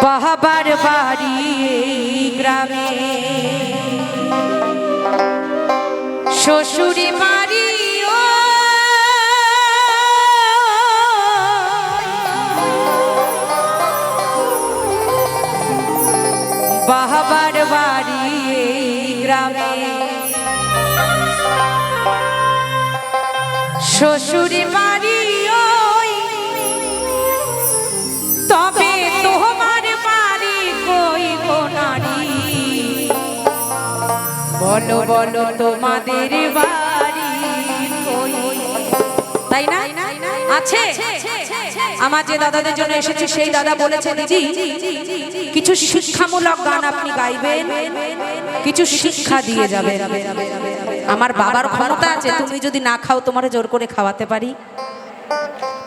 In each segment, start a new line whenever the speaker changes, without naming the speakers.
বাহাবার বাড়ি গ্রামে শ্বশুরি বাড়ি বাহাবার বাড়ি গ্রামে শ্বশুরি বাড়ি তবে তোমার বাড়ি কই গো নারী বলো বলো তোমাদের বাড়ি কই তাই না আছে আমার যে দাদাদের জন্য এসেছি সেই দাদা বলেছে দিদি কিছু শিক্ষামূলক গান আপনি গাইবেন কিছু শিক্ষা দিয়ে যাবেন আমার বাবার ক্ষমতা আছে তুমি যদি না খাও তোমারে জোর করে খাওয়াতে পারি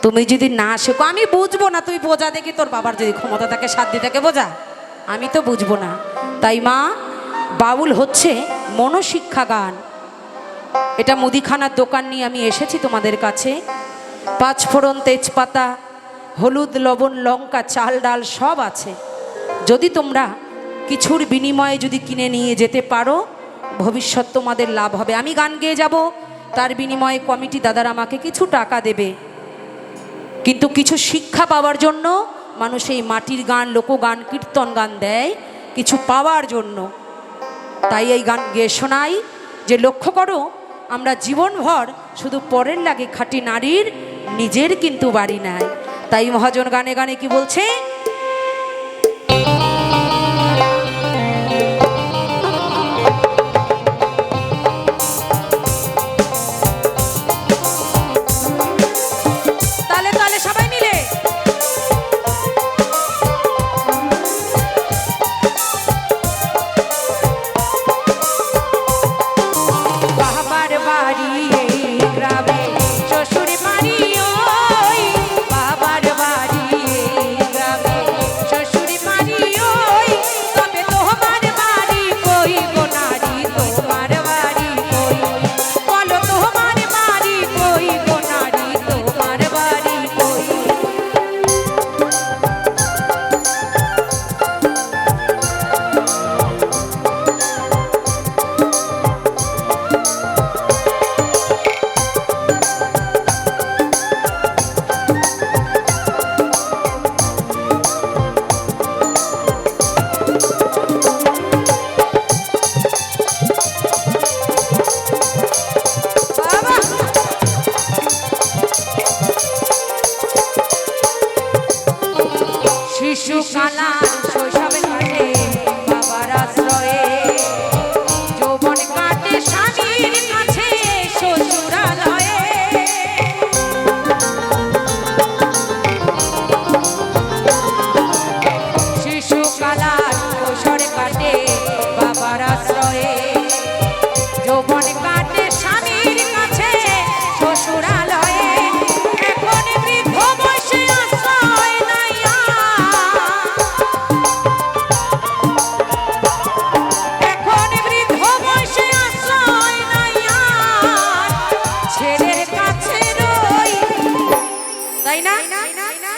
তুমি যদি না শেখো আমি বুঝবো না তুই বোঝা দেখি তোর বাবার যদি ক্ষমতা থাকে সাধ্য থাকে বোঝা আমি তো বুঝবো না তাই মা বাউল হচ্ছে মনোশিক্ষা গান এটা মুদিখানার দোকান নিয়ে আমি এসেছি তোমাদের কাছে পাঁচফোড়ন তেজপাতা হলুদ লবণ লঙ্কা চাল ডাল সব আছে যদি তোমরা কিছুর বিনিময়ে যদি কিনে নিয়ে যেতে পারো ভবিষ্যৎ তোমাদের লাভ হবে আমি গান গেয়ে যাব তার বিনিময়ে কমিটি দাদারা আমাকে কিছু টাকা দেবে কিন্তু কিছু শিক্ষা পাওয়ার জন্য মানুষ এই মাটির গান লোকগান কীর্তন গান দেয় কিছু পাওয়ার জন্য তাই এই গান গেয়ে শোনাই যে লক্ষ্য করো আমরা জীবনভর শুধু পরের লাগে খাঁটি নারীর নিজের কিন্তু বাড়ি নাই তাই মহাজন গানে গানে কি বলছে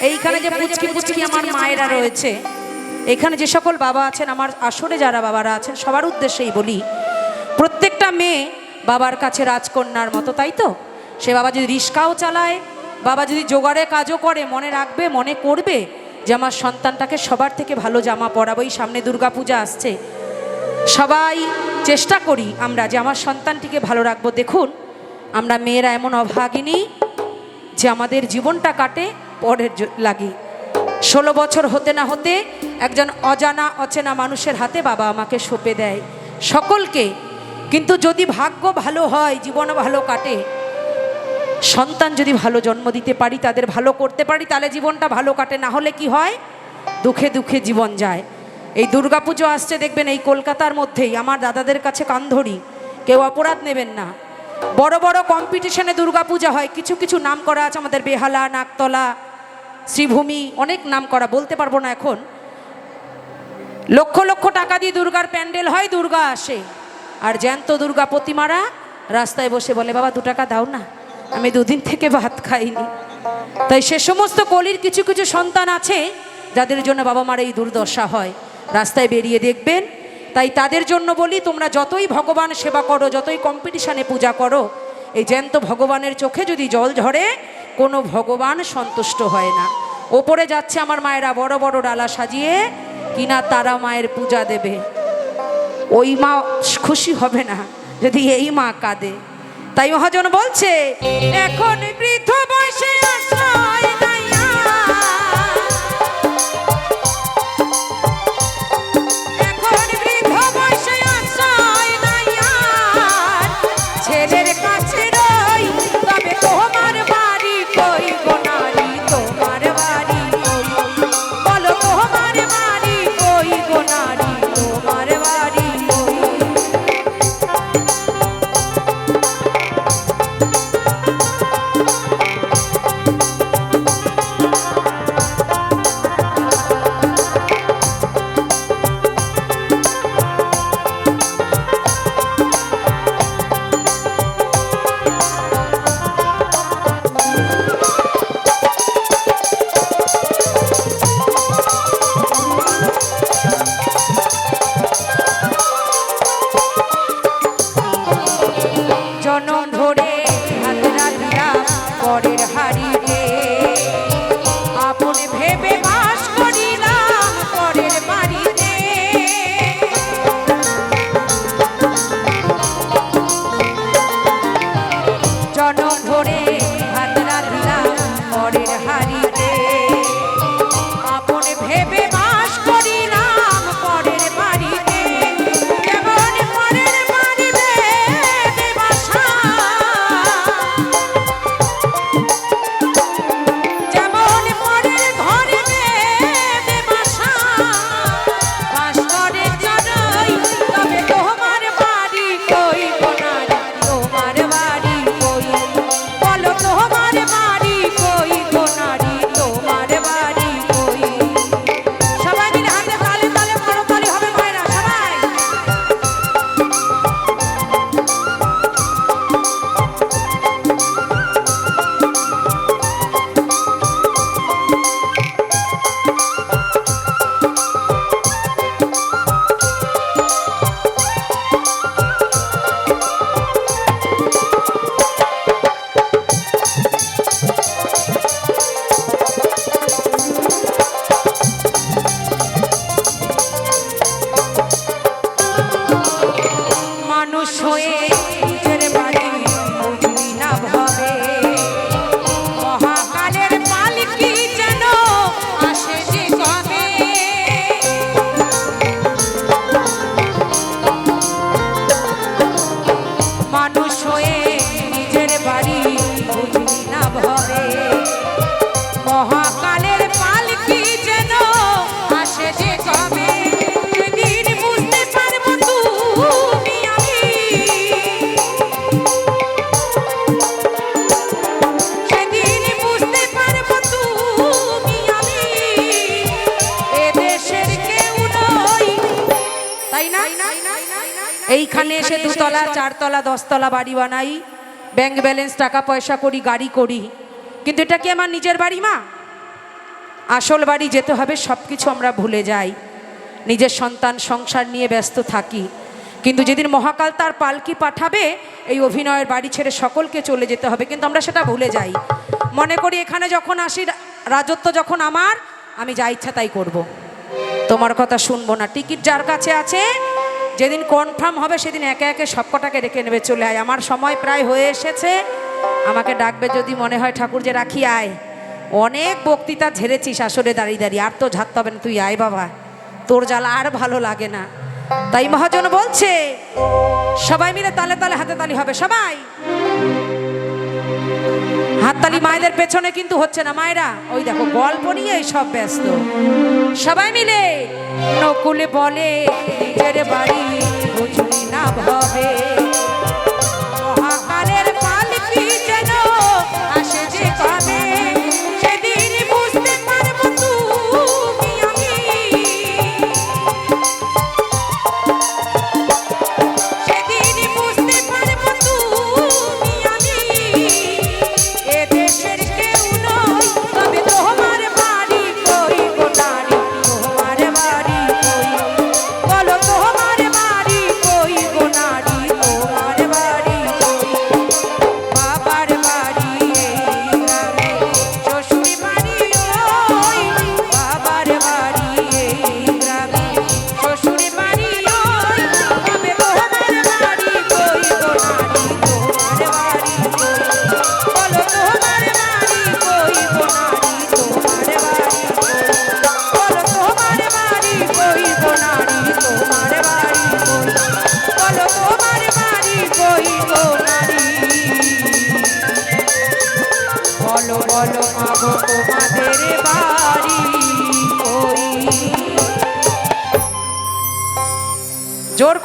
এইখানে যে পুচকি পুচকি আমার মায়েরা রয়েছে এখানে যে সকল বাবা আছেন আমার আসরে যারা বাবারা আছেন সবার উদ্দেশ্যেই বলি প্রত্যেকটা মেয়ে বাবার কাছে রাজকন্যার মতো তাই তো সে বাবা যদি রিস্কাও চালায় বাবা যদি জোগাড়ে কাজও করে মনে রাখবে মনে করবে যে আমার সন্তানটাকে সবার থেকে ভালো জামা পরাবো এই সামনে দুর্গাপূজা আসছে সবাই চেষ্টা করি আমরা যে আমার সন্তানটিকে ভালো রাখবো দেখুন আমরা মেয়েরা এমন অভাগিনী যে আমাদের জীবনটা কাটে পরের লাগি 16 বছর হতে না হতে একজন অজানা অচেনা মানুষের হাতে বাবা আমাকে সঁপে দেয় সকলকে কিন্তু যদি ভাগ্য ভালো হয় জীবন ভালো কাটে সন্তান যদি ভালো জন্ম দিতে পারি তাদের ভালো করতে পারি তাহলে জীবনটা ভালো কাটে না হলে কি হয় দুঃখে দুঃখে জীবন যায় এই দুর্গাপুজো আসছে দেখবেন এই কলকাতার মধ্যেই আমার দাদাদের কাছে কান ধরি কেউ অপরাধ নেবেন না বড় বড় কম্পিটিশনে দুর্গাপূজা হয় কিছু কিছু নাম করা আছে আমাদের বেহালা নাকতলা শ্রীভূমি অনেক নাম করা বলতে পারবো না এখন লক্ষ লক্ষ টাকা দিয়ে দুর্গার প্যান্ডেল হয় দুর্গা আসে আর জ্যান্ত দুর্গা প্রতিমারা রাস্তায় বসে বলে বাবা 2 টাকা দাও না আমি 2 দিন থেকে ভাত খাইনি তাই সে সমস্ত কলির কিছু কিছু সন্তান আছে যাদের জন্য বাবা মার এই দুর্দশা হয়, রাস্তায় বেরিয়ে দেখবেন। তাই তাদের জন্য বলি, তোমরা যতই ভগবান সেবা করো, যতই কম্পিটিশানে পূজা করো, এই জ্যান্ত ভগবানের চোখে যদি জল ঝরে, কোনো ভগবান সন্তুষ্ট হয় না। ওপরে যাচ্ছে আমার মায়েরা বড় বড় ডালা সাজিয়ে, কিনা তারা মায়ের পূজা দেবে। ওই মা খুশি হবে না যদি এই মা কাঁদে। তাই মহাজন বলছে, এখন বৃদ্ধ বয়সে আশ্রয় নাইয়া, এখন বৃদ্ধ বয়সে আশ্রয় নাইয়া, ছেলের কাছে রই, তবে তোমার বাড়ি কই গো নারী, তোমার বাড়ি কই, বলো তোমার বাড়ি কই গো নারী, তোমার বাড়ি কই। জনম ধরে হাত রাখিলাম পরের হাড়িতে, আপন ভেবে বাস করিলাম পরের বাড়িতে। জনম ধরে হাত রাখিলাম পরের হাড়িতে, আপন ভেবে বাস করিলাম পরের বাড়িতে। কেমন পরের বাড়িতে দেবাশা, যেমন পরের ঘরে দেবাশা, বাস করে জনই, তবে তোমার বাড়ি কই গো নারী, তোমার বাড়ি কই, বলো তোমার বাড়ি কই গো নারী, তোমার বাড়ি কই। সবাই মিলে হাতে তালে তালে করতালি হবে মায়েরা, সবাই। মানুষ হয়ে নিজের বাড়ি বুঝি না ভাবে, মহাকালের পালকি যেন আসে যে কবে। মানুষ হয়ে নিজের বাড়ি বুঝি না ভাবে, মহাকালের পালকি যেন আসে যে কবে। সেদিন বুঝতে পারবো তুমি আমি, সেদিন বুঝতে পারবো তুমি আমি, এদেশের কেউ নই, তাই না? এইখানে এসে 2 তলা 4 তলা 10 তলা বাড়ি বানাই, ব্যাংক ব্যালেন্স টাকা পয়সা করি, গাড়ি করি, কিন্তু এটা কি আমার নিজের বাড়ি মা? আসল বাড়ি যেতে হবে, সব কিছু আমরা ভুলে যাই, নিজের সন্তান সংসার নিয়ে ব্যস্ত থাকি। কিন্তু যেদিন মহাকাল তার পালকি পাঠাবে, এই অভিনয়ের বাড়ি ছেড়ে সকলকে চলে যেতে হবে, কিন্তু আমরা সেটা ভুলে যাই। মনে করি এখানে যখন আসি, রাজত্ব যখন আমার, আমি যা ইচ্ছা তাই করব, তোমার কথা শুনবো না। টিকিট যার কাছে আছে, যেদিন কনফার্ম হবে সেদিন একে একে সবকটাকে ডেকে নেবে, চলে আয়, আমার সময় প্রায় হয়ে এসেছে, আমাকে ডাকবে যদি মনে হয় ঠাকুর যে রাখি আয়। অনেক বক্তৃতা ঝেড়েছিস আসরে দাঁড়িয়ে দাঁড়িয়ে, আর তো ঝাড়তে হবে না, তুই আয় বাবা, তোর জ্বালা আর ভালো লাগে না। তাই মহাজন বলছে, সবাই মিলে তালে তালে হাতে তালি হবে, সবাই হাততালি। মায়েদের পেছনে কিন্তু হচ্ছে না, মায়েরা ওই দেখো গল্প নিয়ে সব ব্যস্ত। সবাই মিলে নকুলে বলে নিজের বাড়ি বুঝি না ভাবে, মহাকালের পালকি যেন আসে যে কবে। সেদিন বুঝতে পারবো তুমি আমি, সেদিন বুঝতে পারবো তুমি আমি, এদেশের কেউ নই, তবে তোমার বাড়ি কই গো নারী, গো নারী, বলো বলো মাগো তোমাদের বাড়ি কই। জোর করে